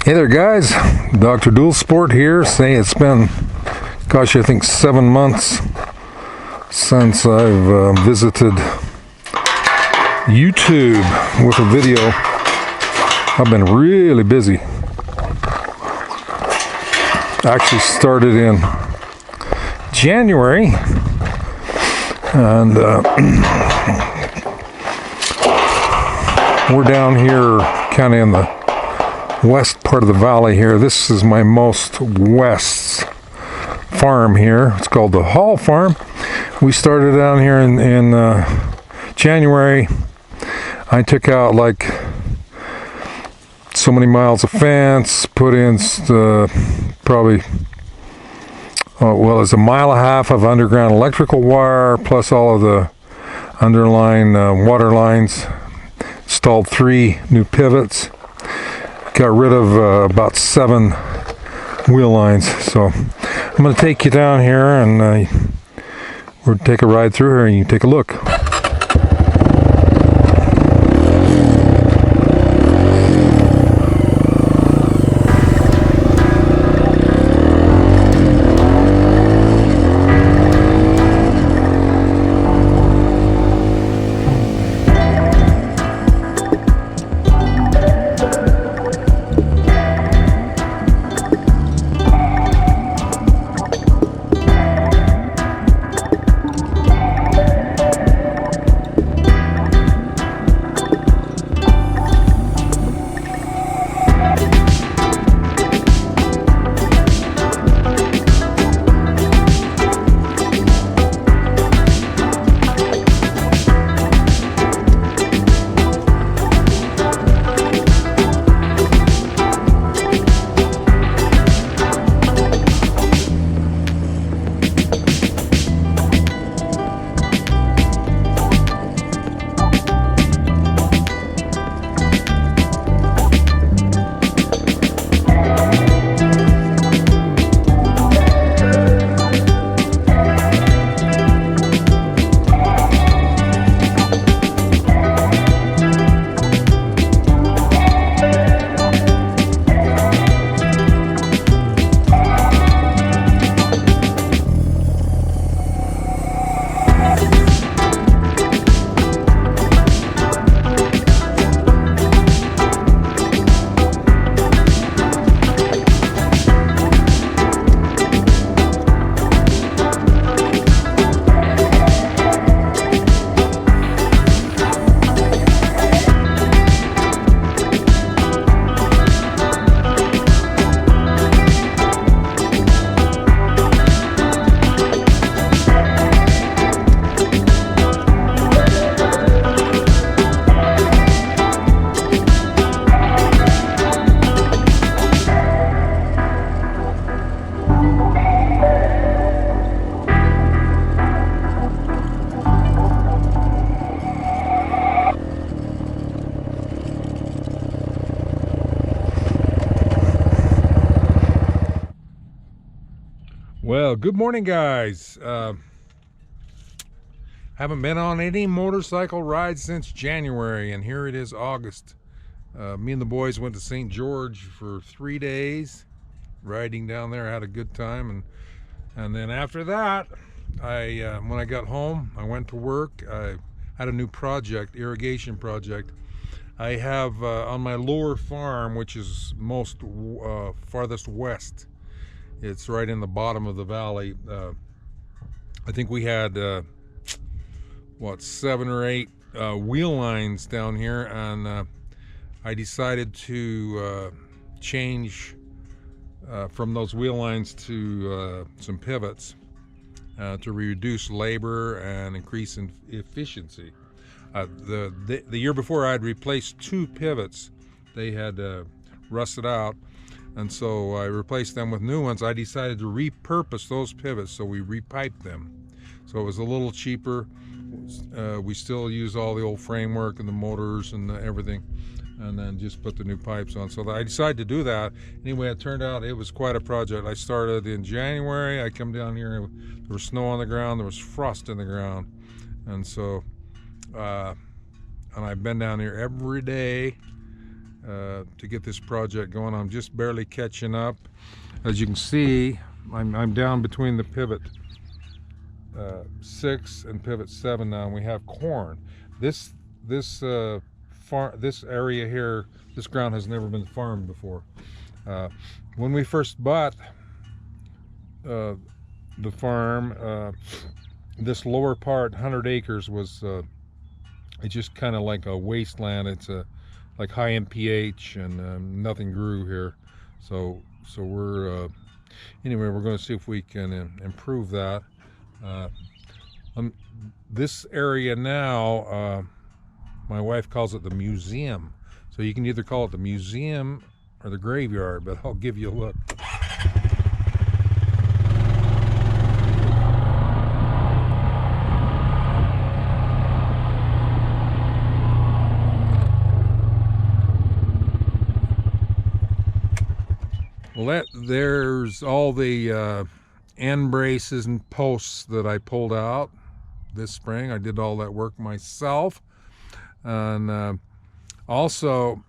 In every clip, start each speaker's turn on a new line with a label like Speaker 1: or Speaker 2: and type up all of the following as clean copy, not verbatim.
Speaker 1: Hey there guys, Dr. Dual Sport here, saying it's been, gosh, I think 7 months since I've visited YouTube with a video. I've been really busy. Actually started in January, and we're down here kind of in the west part of the valley here. This is my most west farm here. It's called the Hall Farm. We started down here in January. I took out like so many miles of fence, put in probably it's a mile and a half of underground electrical wire, plus all of the underlying water lines. Installed 3 new pivots. Got rid of about 7 wheel lines. So I'm going to take you down here and we'll take a ride through here and you can take a look. Well, good morning guys. Haven't been on any motorcycle rides since January, and here it is August. Me and the boys went to St. George for 3 days riding down there. Had a good time, and then after that when I got home, I went to work. I had a new project, irrigation project. I have on my lower farm, which is most farthest west. It's right in the bottom of the valley. I think we had 7 or 8 wheel lines down here, and I decided to change from those wheel lines to some pivots to reduce labor and increase efficiency. The year before, I had replaced 2 pivots. They had rusted out, and so I replaced them with new ones. I decided to repurpose those pivots, so we repiped them. So it was a little cheaper. We still use all the old framework and the motors and everything, and then just put the new pipes on. So I decided to do that. Anyway, it turned out it was quite a project. I started in January. I come down here, there was snow on the ground, there was frost in the ground, and so and I've been down here every day to get this project going. I'm just barely catching up. As you can see, I'm down between the pivot 6 and pivot 7 now, and we have corn. This area here, this ground has never been farmed before. When we first bought the farm, this lower part, 100 acres, was it's just kind of like a wasteland. It's like high MPH, and nothing grew here. So we're anyway, we're going to see if we can improve that. This area now, my wife calls it the museum. So you can either call it the museum or the graveyard, but I'll give you a look. Well, there's all the end braces and posts that I pulled out this spring. I did all that work myself. And also,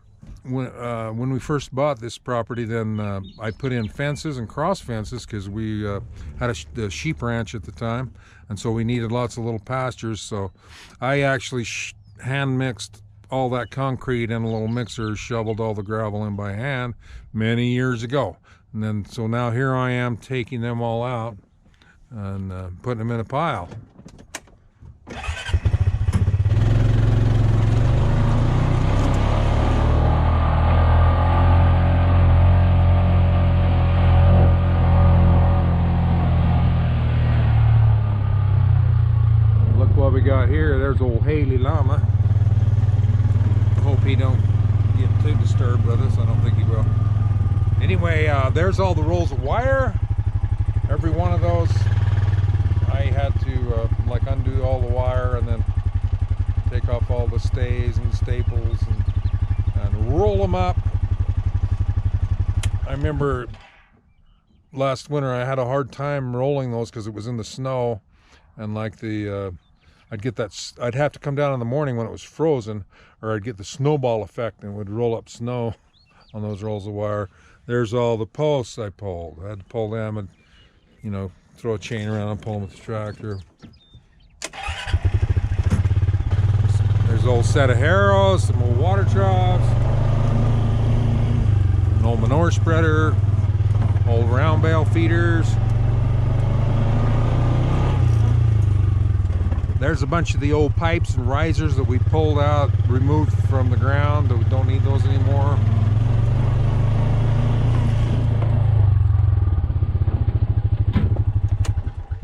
Speaker 1: when we first bought this property, then I put in fences and cross fences because we had a sheep ranch at the time, and so we needed lots of little pastures. So I actually hand mixed all that concrete in a little mixer, shoveled all the gravel in by hand many years ago. And then, so now here I am taking them all out and putting them in a pile. Look what we got here. There's old Haley Llama. Hope he don't get too disturbed with us. I don't think he will. Anyway, there's all the rolls of wire. Every one of those, I had to like undo all the wire and then take off all the stays and staples and roll them up. I remember last winter I had a hard time rolling those because it was in the snow, and like I'd have to come down in the morning when it was frozen, or I'd get the snowball effect and would roll up snow on those rolls of wire. There's all the posts I pulled. I had to pull them and, you know, throw a chain around and pull them with the tractor. There's an old set of harrows, some old water troughs, an old manure spreader, old round bale feeders. There's a bunch of the old pipes and risers that we pulled out, removed from the ground, that we don't need those anymore.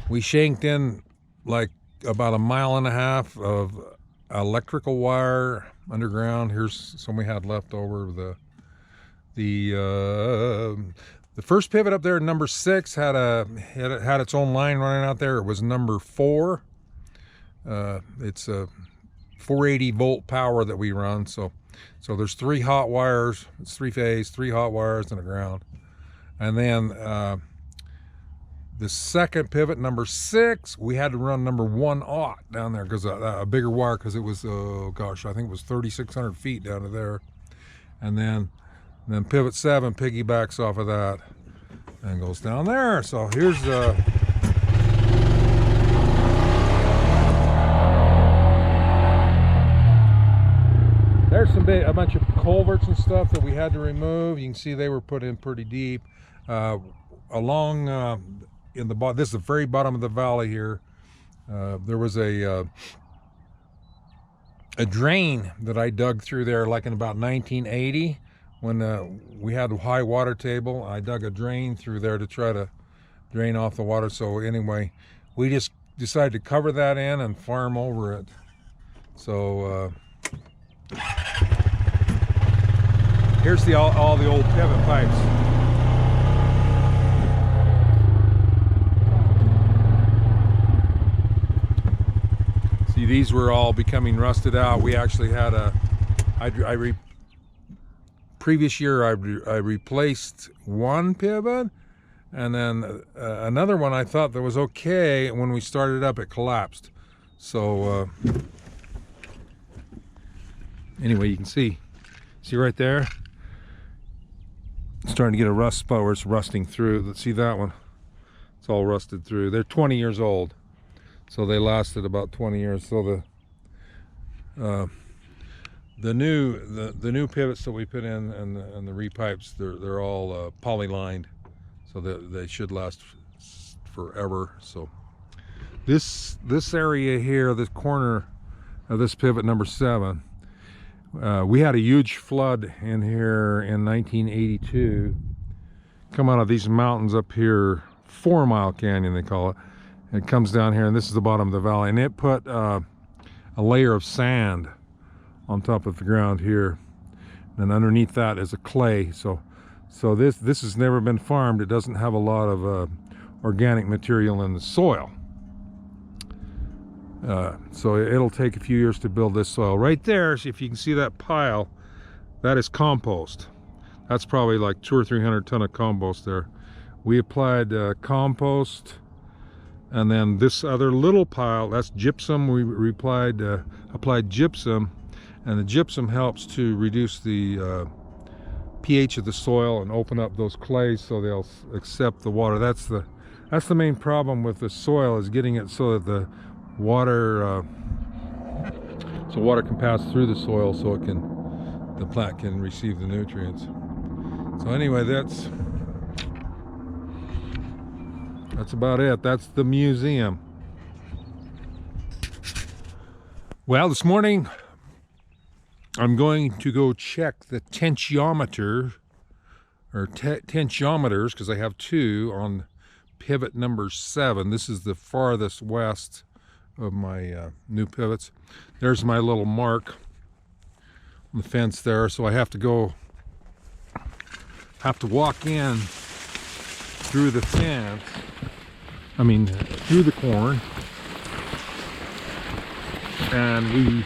Speaker 1: We shanked in like about 1.5 miles of electrical wire underground. Here's some we had left over. The first pivot up there, number 6, had its own line running out there. It was number 4. It's a 480 volt power that we run. So there's 3 hot wires. It's 3-phase, 3 hot wires and a ground. And then the second pivot, number 6, we had to run number 1/0 down there because a bigger wire, because it was, gosh, I think it was 3,600 feet down to there. And then pivot 7 piggybacks off of that and goes down there. So here's there's a bunch of culverts and stuff that we had to remove. You can see they were put in pretty deep. Along in the bottom, this is the very bottom of the valley here. There was a drain that I dug through there like in about 1980 when we had a high water table. I dug a drain through there to try to drain off the water. So anyway, we just decided to cover that in and farm over it. So here's all the old pivot pipes. See, these were all becoming rusted out. We actually had previous year I replaced one pivot, and then another one I thought that was okay. When we started up, it collapsed. So anyway, you can see right there, starting to get a rust spot where it's rusting through. Let's see that one. It's all rusted through. They're 20 years old, so they lasted about 20 years. So the new pivots that we put in and the repipes, they're all poly-lined, so they should last forever. So this area here, this corner of this pivot number 7, we had a huge flood in here in 1982. Come out of these mountains up here, 4 Mile Canyon they call it. It comes down here, and this is the bottom of the valley, and it put a layer of sand on top of the ground here, and underneath that is a clay. So this has never been farmed. It doesn't have a lot of organic material in the soil. So it'll take a few years to build this soil. Right there, if you can see that pile, that is compost. That's probably like 200 or 300 ton of compost there. We applied compost, and then this other little pile, that's gypsum. We applied gypsum, and the gypsum helps to reduce the pH of the soil and open up those clays so they'll accept the water. That's the main problem with the soil, is getting it so that the water can pass through the soil, so the plant can receive the nutrients. So anyway, that's about it. That's the museum. Well, this morning I'm going to go check the tensiometer, or tensiometers, because I have 2 on pivot number 7. This is the farthest west of my new pivots. There's my little mark on the fence there, so I have to walk in through the fence, through the corn, and we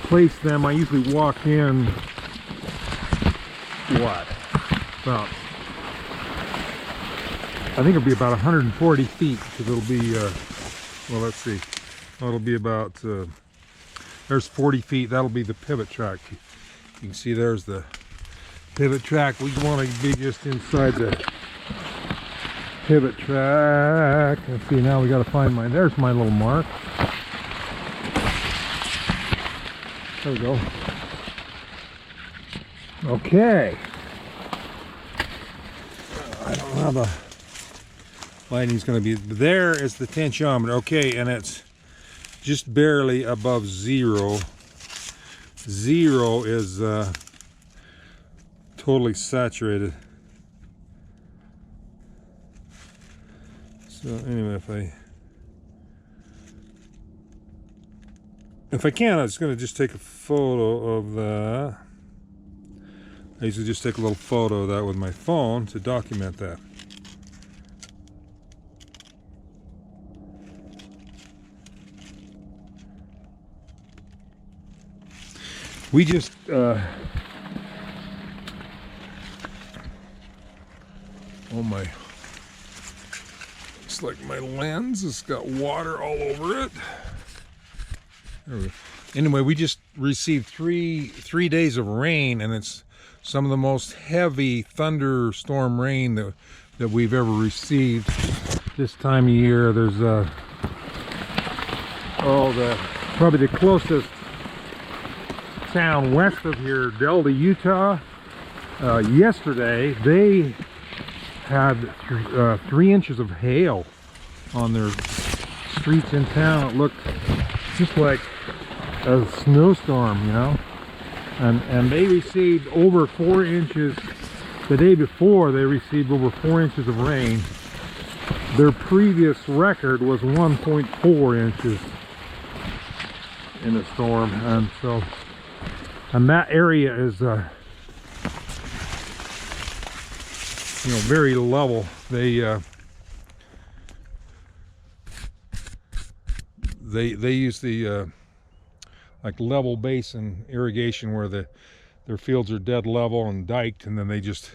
Speaker 1: place them. I usually walk in I think it'll be about 140 feet, because it'll be, well, let's see. It'll be about, there's 40 feet. That'll be the pivot track. You can see there's the pivot track. We want to be just inside the pivot track. Let's see, now we got to find there's my little mark. There we go. Okay. I don't know how the lighting's going to be. There is the tensiometer. Okay, and it's just barely above 0. 0 is totally saturated. So anyway, if I can, I'm just going to just take a photo of that. I usually just take a little photo of that with my phone to document that. We just oh my, it's like my lens has got water all over it. There we go. Anyway, we just received three days of rain, and it's some of the most heavy thunderstorm rain that we've ever received this time of year. There's probably the closest town west of here, Delta, Utah. Yesterday they had 3 inches of hail on their streets in town. It looked just like a snowstorm, you know. And they received over 4 inches the day before. They received over 4 inches of rain. Their previous record was 1.4 inches in a storm, and that area is very level. They use the like level basin irrigation, where their fields are dead level and diked, and then they just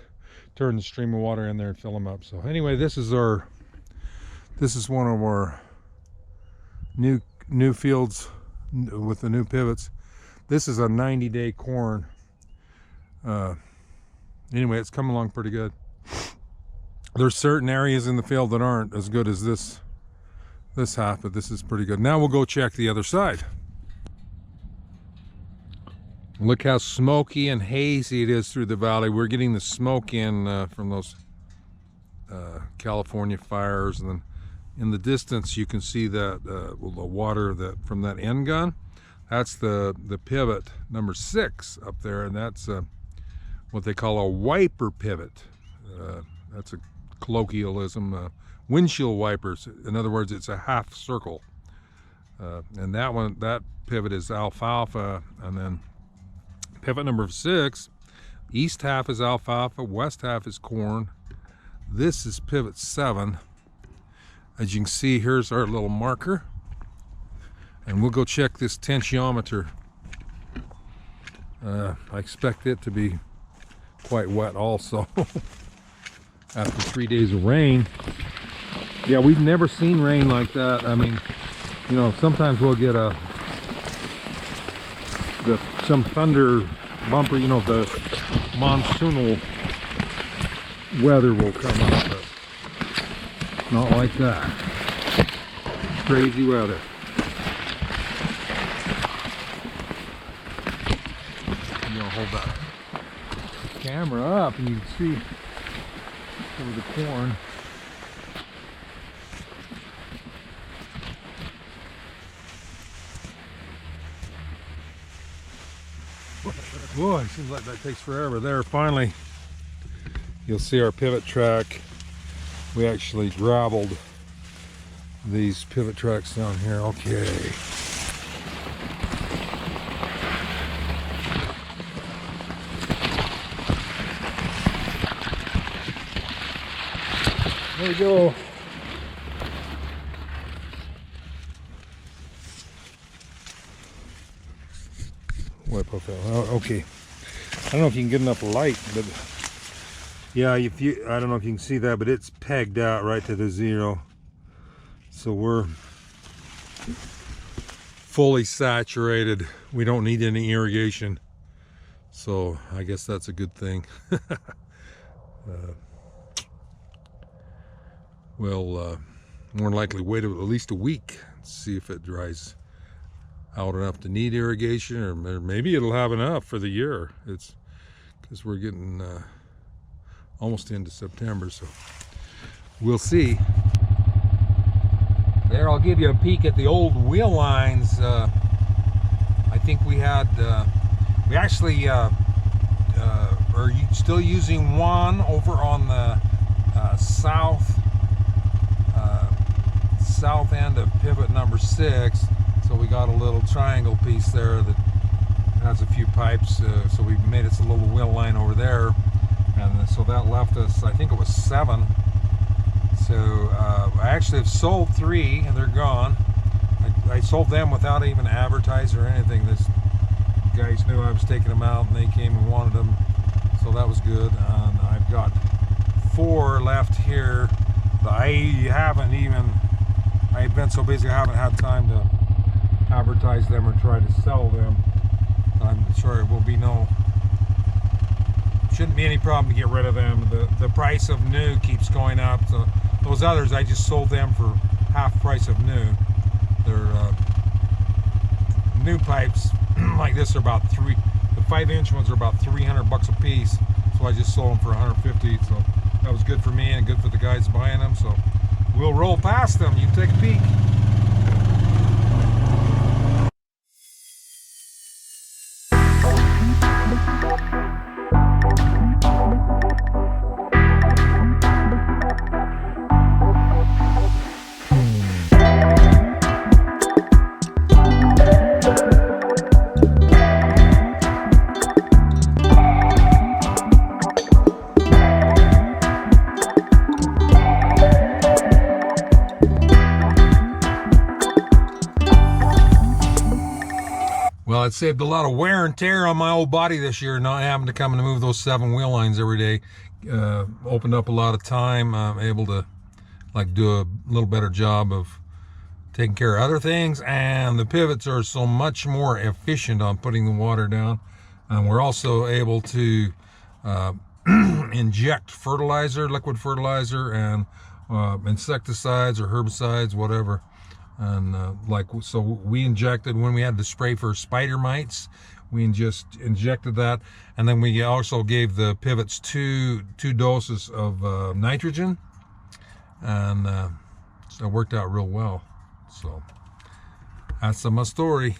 Speaker 1: turn the stream of water in there and fill them up. So anyway, this is one of our new fields with the new pivots. This is a 90-day corn Anyway, it's coming along pretty good. There's certain areas in the field that aren't as good as this half, but this is pretty good. Now we'll go check the other side. Look how smoky and hazy it is through the valley. We're getting the smoke in from those California fires, and then in the distance you can see that the water that from that end gun. That's the pivot number 6 up there, and that's what they call a wiper pivot. That's a colloquialism. Windshield wipers. In other words, it's a half circle. And that pivot is alfalfa, and then pivot number 6, east half is alfalfa, west half is corn. This is pivot 7. As you can see, here's our little marker. And we'll go check this tensiometer. I expect it to be quite wet also. After 3 days of rain. Yeah, we've never seen rain like that. I mean, you know, sometimes we'll get some thunder bumper, you know, the monsoonal weather will come up, but not like that. Crazy weather. I'm gonna hold that camera up and you can see over the corn. Boy, it seems like that takes forever. There, finally, you'll see our pivot track. We actually graveled these pivot tracks down here. Okay. There we go. Wipe off that. Oh, okay. I don't know if you can get enough light, but yeah, I don't know if you can see that, but it's pegged out right to the 0. So we're fully saturated. We don't need any irrigation. So I guess that's a good thing. We'll more than likely wait at least a week and see if it dries out enough to need irrigation, or maybe it'll have enough for the year. It's because we're getting almost into September, so we'll see. There, I'll give you a peek at the old wheel lines. I think we actually are still using one over on the south end of pivot number 6. So we got a little triangle piece there that has a few pipes, so we made it a little wheel line over there, and so that left us, I think it was 7. So I actually have sold 3 and they're gone. I sold them without even advertising or anything. This guys knew I was taking them out and they came and wanted them, so that was good. And I've got 4 left here that I've been so busy I haven't had time to advertise them or try to sell them. I'm sure it will be shouldn't be any problem to get rid of them. The price of new keeps going up. So those others, I just sold them for half price of new. They're new pipes like this are about the 5-inch ones are about $300 a piece. So I just sold them for 150. So that was good for me and good for the guys buying them. So we'll roll past them. You take a peek. Well, it saved a lot of wear and tear on my old body this year, not having to come and move those 7 wheel lines every day. Opened up a lot of time. I'm able to do a little better job of taking care of other things, and the pivots are so much more efficient on putting the water down. And we're also able to inject fertilizer, liquid fertilizer, and insecticides or herbicides, whatever. And so we injected when we had the spray for spider mites. We just injected that, and then we also gave the pivots two doses of nitrogen, and so it worked out real well. So that's my story.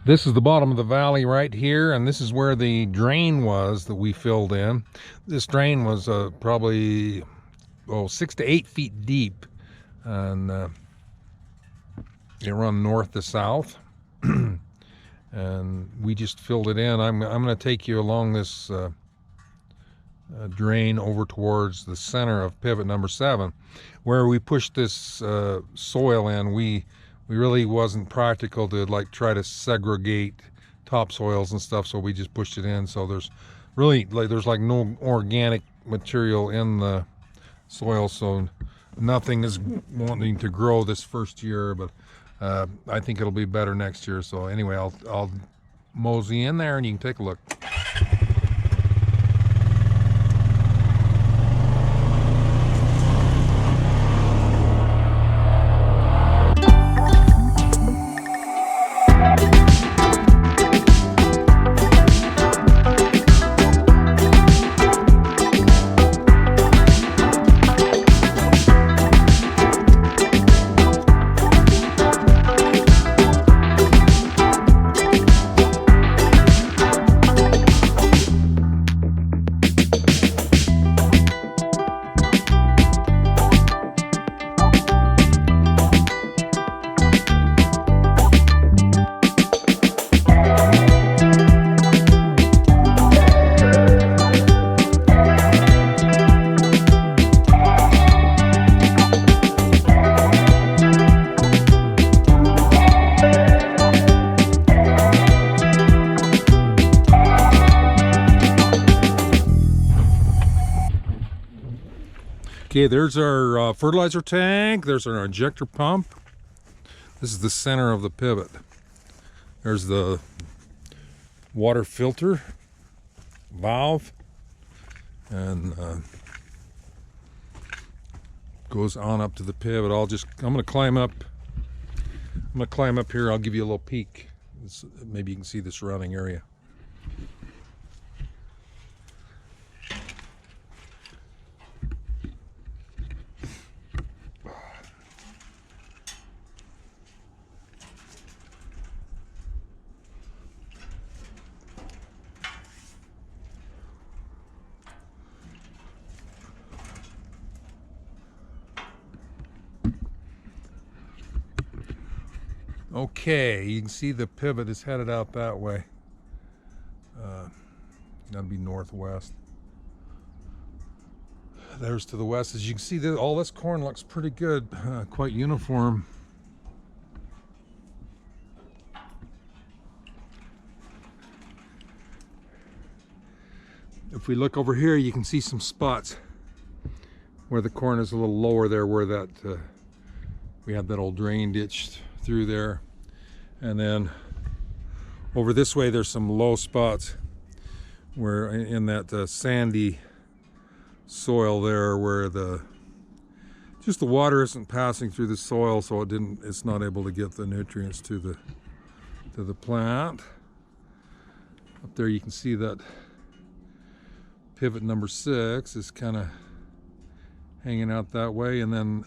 Speaker 1: This is the bottom of the valley right here, and this is where the drain was that we filled in. This drain was probably 6 to 8 feet deep, and it ran north to south. And we just filled it in. I'm going to take you along this drain over towards the center of pivot number 7, where we pushed this soil in. We really wasn't practical to like try to segregate topsoils and stuff, so we just pushed it in. So there's really there's no organic material in the soil, so nothing is wanting to grow this first year, but I think it'll be better next year. So anyway, I'll mosey in there and you can take a look. Okay, there's our fertilizer tank. There's our injector pump. This is the center of the pivot. There's the water filter valve, and goes on up to the pivot. I'm gonna climb up. I'm gonna climb up here. I'll give you a little peek. Maybe you can see the surrounding area. Okay, you can see the pivot is headed out that way. That'd be northwest. There's to the west. As you can see, all this corn looks pretty good, quite uniform. If we look over here, you can see some spots where the corn is a little lower there, where that we had that old drain ditch through there. And then over this way there's some low spots where in that sandy soil there, where the water isn't passing through the soil, so it's not able to get the nutrients to the plant. Up there you can see that pivot number 6 is kind of hanging out that way, and then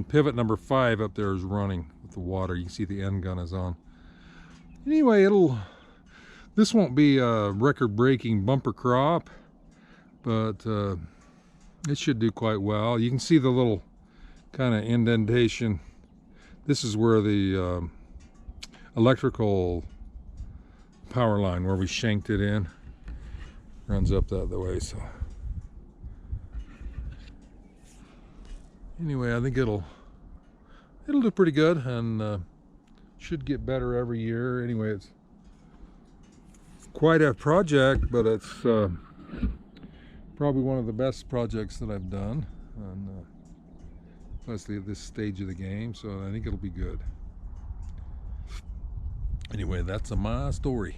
Speaker 1: pivot number 5 up there is running with the water. You can see the end gun is on. Anyway, this won't be a record-breaking bumper crop, but it should do quite well. You can see the little kind of indentation. This is where the electrical power line, where we shanked it in, runs up that way. So anyway, I think it'll do pretty good, and should get better every year. Anyway, it's quite a project, but it's probably one of the best projects that I've done, and especially at this stage of the game, so I think it'll be good. Anyway, that's my story.